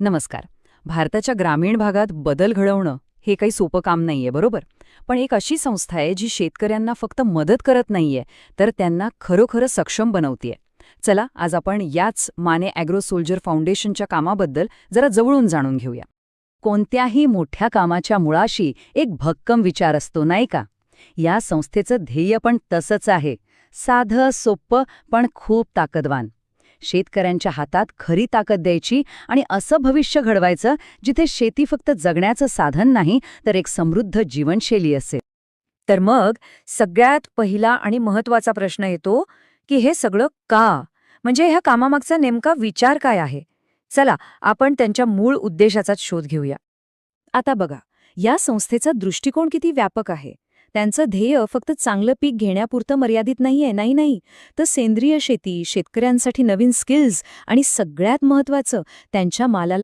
नमस्कार. भारताच्या ग्रामीण भागात बदल घडवणं हे काही सोपं काम नाहीये, बरोबर? पण एक अशी संस्था आहे जी शेतकऱ्यांना फक्त मदत करत नाहीये, तर त्यांना खरोखर सक्षम बनवतीये. चला, आज आपण याच माने ॲग्रो सोल्जर फाउंडेशनच्या कामाबद्दल जरा जवळून जाणून घेऊया. कोणत्याही मोठ्या कामाच्या मुळाशी एक भक्कम विचार असतो, नाही का? या संस्थेचं ध्येय पण तसंच आहे. साधं, सोपं पण खूप ताकदवान. शेतकऱ्यांच्या हातात खरी ताकद द्यायची आणि असं भविष्य घडवायचं जिथे शेती फक्त जगण्याचं साधन नाही, तर एक समृद्ध जीवनशैली असेल. तर मग सगळ्यात पहिला आणि महत्वाचा प्रश्न येतो की हे सगळं का? म्हणजे ह्या कामामागचा नेमका विचार काय आहे? चला, आपण त्यांच्या मूळ उद्देशाचाच शोध घेऊया. आता बघा, या संस्थेचा दृष्टिकोन किती व्यापक आहे. त्यांचं ध्येय फक्त चांगलं पीक घेण्यापुरतं मर्यादित नाहीये, नाही. तर सेंद्रिय शेती, शेतकऱ्यांसाठी नवीन स्किल्स आणि सगळ्यात महत्त्वाचं, त्यांच्या मालाला